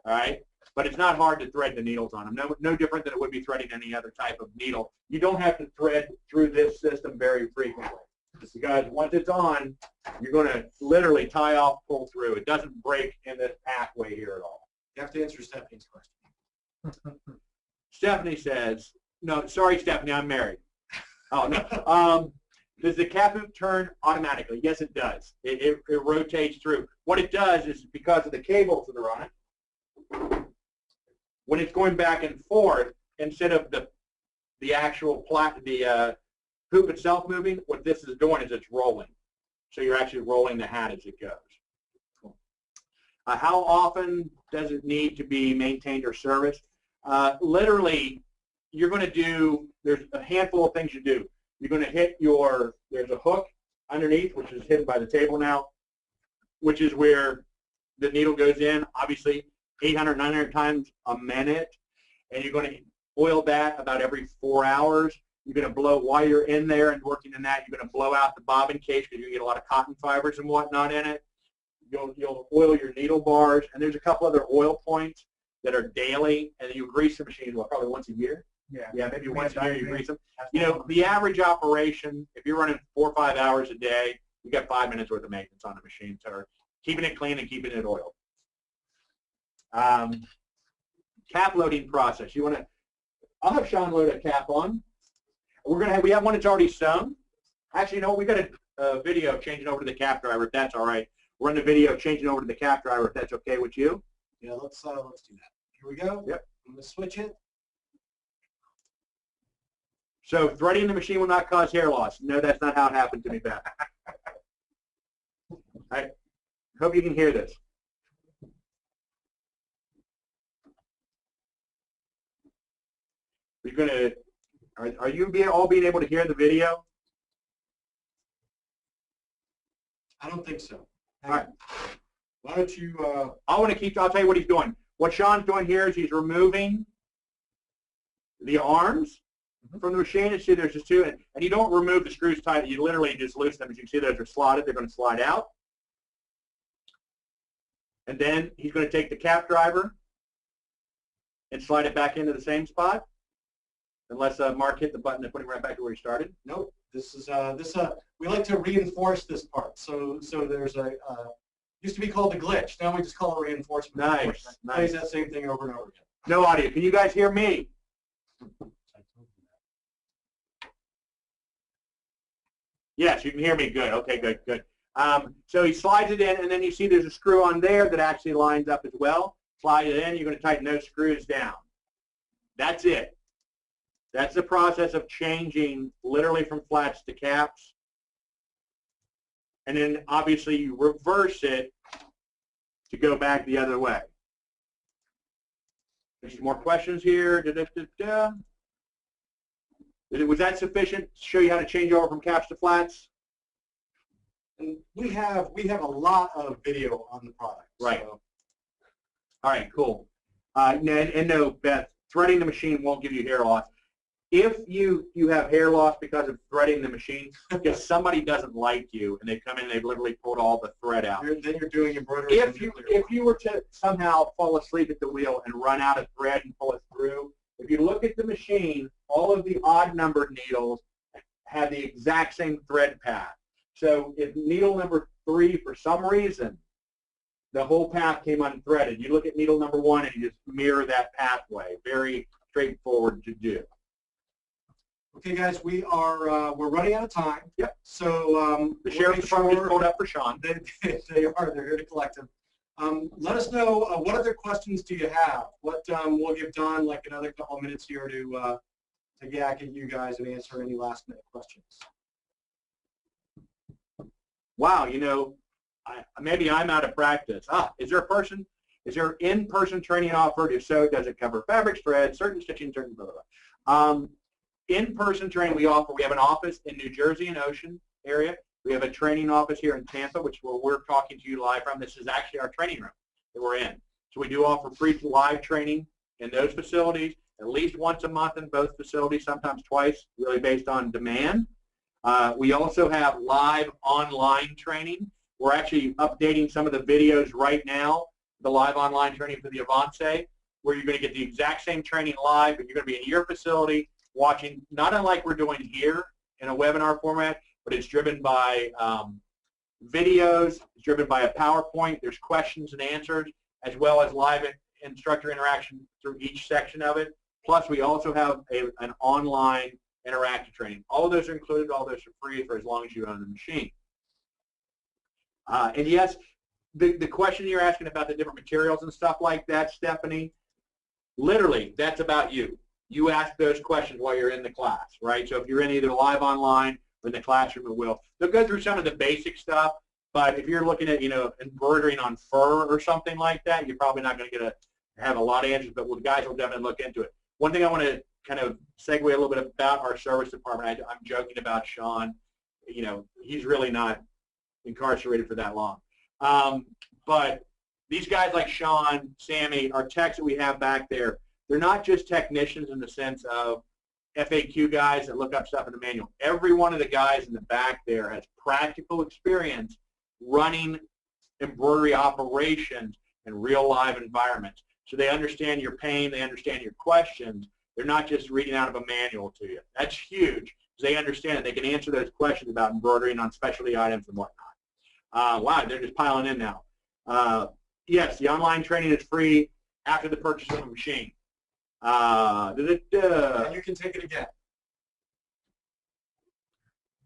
All right? But it's not hard to thread the needles on them. No different than it would be threading any other type of needle. You don't have to thread through this system very frequently. Because once it's on, you're going to literally tie off, pull through. It doesn't break in this pathway here at all. You have to answer Stephanie's question. Stephanie says, no, sorry, Stephanie, I'm married. Oh, no. Does the cap hoop turn automatically? Yes, it does. It rotates through. What it does is because of the cables that are on it, when it's going back and forth, instead of the actual hoop itself moving, what this is doing is it's rolling. So you're actually rolling the hat as it goes. Cool. How often does it need to be maintained or serviced? Literally, you're going to do, there's a handful of things you do. You're going to hit there's a hook underneath, which is hidden by the table now, which is where the needle goes in, obviously 800, 900 times a minute. And you're going to oil that about every 4 hours. You're going to blow, while you're in there and working in that, you're going to blow out the bobbin case because you get a lot of cotton fibers and whatnot in it. You'll oil your needle bars, and there's a couple other oil points that are daily, and you grease the machine, probably once a year? Yeah, maybe once a year you grease them. The average operation, if you're running 4 or 5 hours a day, you got 5 minutes worth of maintenance on the machine, so keeping it clean and keeping it oiled. Cap loading process. I'll have Sean load a cap on. We have one that's already sewn. Actually, you know what? We got a video changing over to the cap driver, if that's all right. We're in the video changing over to the cap driver, if that's okay with you. Yeah, let's do that. Here we go. Yep. I'm going to switch it. So threading the machine will not cause hair loss. No, that's not how it happened to me, Beth. I hope you can hear this. You're going to. Are you all being able to hear the video? I don't think so. All right. Why don't you? I'll tell you what he's doing. What Sean's doing here is he's removing the arms from the machine. And see, there's just two, and you don't remove the screws tight. You literally just loosen them. As you can see, those are slotted. They're going to slide out. And then he's going to take the cap driver and slide it back into the same spot. Unless Mark hit the button and put him right back to where he started. Nope. This is we like to reinforce this part. So there's used to be called the glitch. Now we just call it reinforcement. Nice. Plays that same thing over and over again. No audio. Can you guys hear me? Yes, you can hear me. Good. Okay, good. So he slides it in, and then you see there's a screw on there that actually lines up as well. Slide it in. You're going to tighten those screws down. That's it. That's the process of changing literally from flats to caps. And then obviously you reverse it to go back the other way. There's some more questions here. Was that sufficient to show you how to change over from caps to flats? And we have a lot of video on the product. Right. So. All right, cool. And no, Beth, threading the machine won't give you hair loss. If you have hair loss because of threading the machine, because somebody doesn't like you and they come in and they've literally pulled all the thread out. Then you're doing embroidery. If you were to somehow fall asleep at the wheel and run out of thread and pull it through, if you look at the machine, all of the odd numbered needles have the exact same thread path. So if needle number 3, for some reason, the whole path came unthreaded, you look at needle number 1 and you just mirror that pathway. Very straightforward to do. Okay, guys, we're running out of time. Yep. So The sheriff's department just pulled up for Sean. They're here to collect them. Let us know what other questions do you have. We'll give Don like another couple of minutes here to yak at you guys and answer any last minute questions. Wow, you know, maybe I'm out of practice. Is there in-person training offered? If so, does it cover fabric thread, certain stitching, certain blah, blah, blah. In-person training we offer, we have an office in New Jersey and Ocean area. We have a training office here in Tampa, which where we're talking to you live from. This is actually our training room that we're in. So we do offer free live training in those facilities, at least once a month in both facilities, sometimes twice, really based on demand. We also have live online training. We're actually updating some of the videos right now, the live online training for the Avance, where you're going to get the exact same training live, but you're going to be in your facility watching, not unlike we're doing here in a webinar format, but it's driven by videos, it's driven by a PowerPoint, there's questions and answers, as well as live instructor interaction through each section of it. Plus, we also have an online interactive training. All of those are included, all those are free for as long as you own the machine. And yes, the question you're asking about the different materials and stuff like that, Stephanie, literally, that's about you. You ask those questions while you're in the class, right? So if you're in either live online or in the classroom, they'll go through some of the basic stuff, but if you're looking at, you know, embroidering on fur or something like that, you're probably not going to have a lot of answers, but the guys will definitely look into it. One thing I want to kind of segue a little bit about our service department, I'm joking about Sean, you know, he's really not incarcerated for that long. But these guys like Sean, Sammy, our techs that we have back there, they're not just technicians in the sense of FAQ guys that look up stuff in the manual. Every one of the guys in the back there has practical experience running embroidery operations in real live environments. So they understand your pain, they understand your questions. They're not just reading out of a manual to you. That's huge. They understand it. They can answer those questions about embroidering on specialty items and whatnot. Wow, they're just piling in now. Yes, the online training is free after the purchase of a machine. And you can take it again.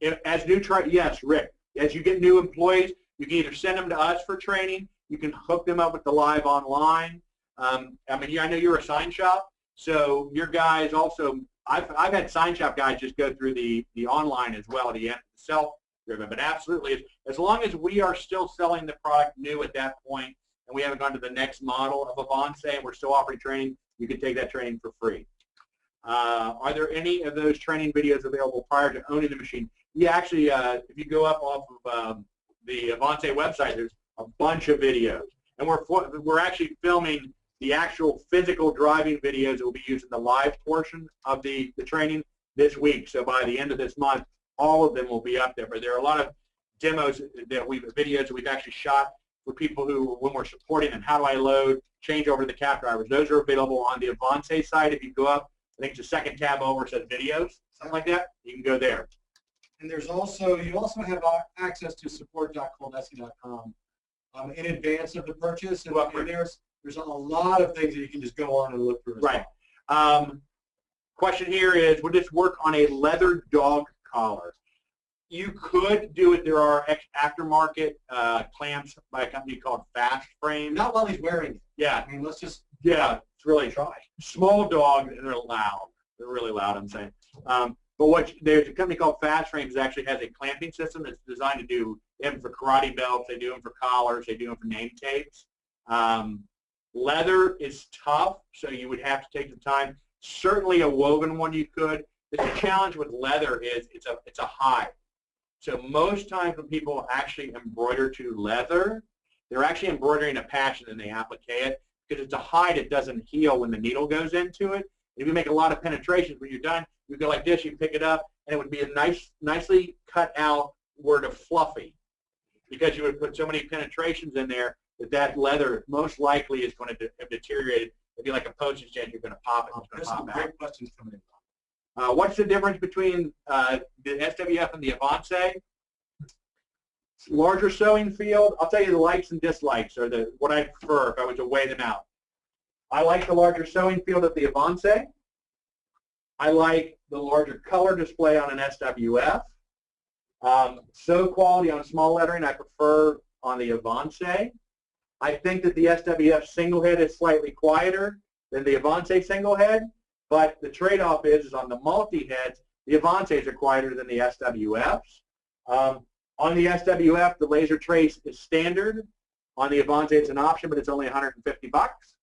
Yes, Rick. As you get new employees, you can either send them to us for training. You can hook them up with the live online. I mean, I know you're a sign shop, so your guys also. I've had sign shop guys just go through the online as well, the self-driven. But absolutely, as long as we are still selling the product new at that point, and we haven't gone to the next model of Avance, and we're still offering training, you can take that training for free. Are there any of those training videos available prior to owning the machine? Yeah, actually, if you go up off of the Avance website, there's a bunch of videos. And we're actually filming the actual physical driving videos that will be used in the live portion of the training this week. So by the end of this month, all of them will be up there. But there are a lot of videos that we've actually shot for people who, when we're supporting and how do I load, change over to the cap drivers. Those are available on the Avance site. If you go up, I think it's the second tab over, it says videos, something like that. You can go there. And you also have access to support.coldesi.com in advance of the purchase. And there's a lot of things that you can just go on and look through. Right. Question here is, would this work on a leather dog collar? You could do it. There are aftermarket clamps by a company called Fast Frame. Not while he's wearing it. Yeah. I mean, let's just. Yeah, it's really try. Small dogs, and they're loud. They're really loud, I'm saying. But there's a company called Fast Frames that actually has a clamping system that's designed to do them for karate belts. They do them for collars. They do them for name tapes. Leather is tough, so you would have to take the time. Certainly a woven one you could. The challenge with leather is it's a hide. So most times when people actually embroider to leather, they're actually embroidering a patch and then they applique it. Because it's a hide, it doesn't heal when the needle goes into it. If you make a lot of penetrations, when you're done, you go like this, you pick it up, and it would be a nicely cut out word of fluffy. Because you would put so many penetrations in there that leather most likely is going to have deteriorated. It'd be like a postage stamp, you're going to pop it, it's going to pop out. Great questions coming in. What's the difference between the SWF and the Avance? Larger sewing field. I'll tell you the likes and dislikes, or what I prefer if I was to weigh them out. I like the larger sewing field of the Avance. I like the larger color display on an SWF. So quality on small lettering I prefer on the Avance. I think that the SWF single head is slightly quieter than the Avance single head, but the trade-off is on the multi-heads, the Avances are quieter than the SWFs. On the SWF, the laser trace is standard. On the Avance, it's an option, but it's only 150 bucks.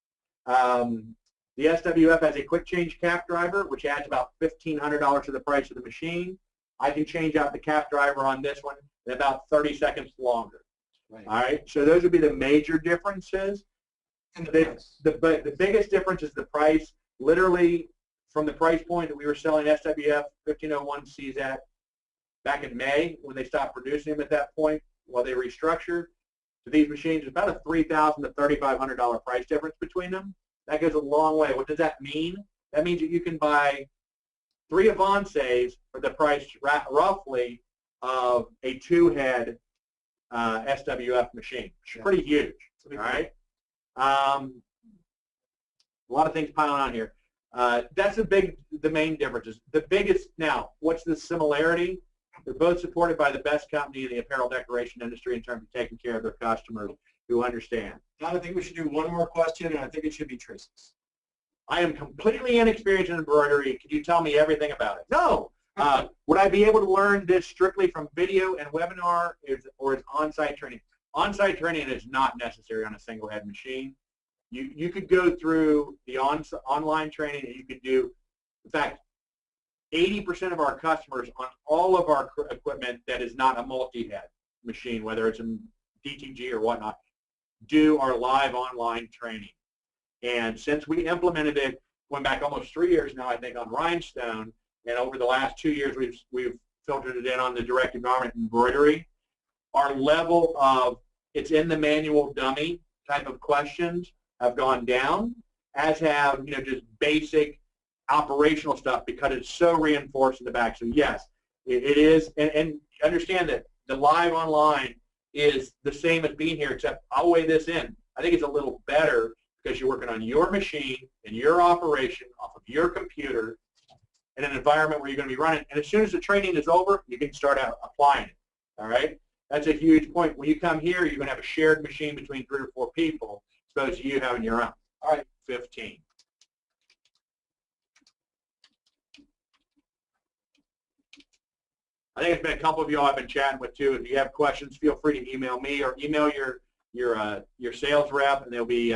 The SWF has a quick change cap driver, which adds about $1,500 to the price of the machine. I can change out the cap driver on this one in about 30 seconds longer. Right. All right, so those would be the major differences. And The biggest difference is the price. Literally, from the price point that we were selling SWF 1501Cs at back in May, when they stopped producing them at that point, while they restructured, to these machines, it's about a $3,000 to $3,500 price difference between them. That goes a long way. What does that mean? That means that you can buy 3 Avances for the price roughly of a 2-head SWF machine. It's pretty huge. All right. A lot of things piling on here. That's the main differences. The biggest now. What's the similarity? They're both supported by the best company in the apparel decoration industry in terms of taking care of their customers who understand. Now I think we should do one more question, and I think it should be Tracy's. I am completely inexperienced in embroidery. Can you tell me everything about it? No. Would I be able to learn this strictly from video and webinar, or is on-site training? On-site training is not necessary on a single-head machine. You could go through the online training, and you could do, in fact, 80% of our customers on all of our equipment that is not a multi-head machine, whether it's a DTG or whatnot, do our live online training. And since we implemented it, going back almost 3 years now, I think, on Rhinestone, and over the last 2 years, we've filtered it in on the direct garment embroidery, our level of it's in the manual dummy type of questions have gone down, as have just basic operational stuff, because it's so reinforced in the back. So yes, it is, and understand that the live online is the same as being here, except I'll weigh this in. I think it's a little better because you're working on your machine and your operation off of your computer in an environment where you're going to be running. And as soon as the training is over, you can start out applying it. All right? That's a huge point. When you come here, you're going to have a shared machine between 3 or 4 people, as opposed to you having your own. All right, 15. I think it's been a couple of y'all I've been chatting with too. If you have questions, feel free to email me or email your sales rep, and they'll be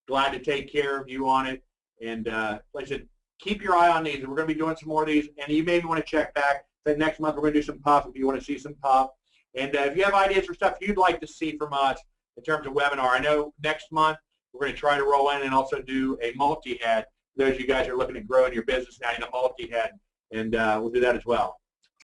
glad to take care of you on it. And like I said, keep your eye on these. We're going to be doing some more of these, and you maybe want to check back. Say next month we're going to do some puff if you want to see some puff. And if you have ideas for stuff you'd like to see from us in terms of webinar, I know next month we're going to try to roll in and also do a multi-head. Those of you guys are looking at growing your business now in a multi-head, and we'll do that as well.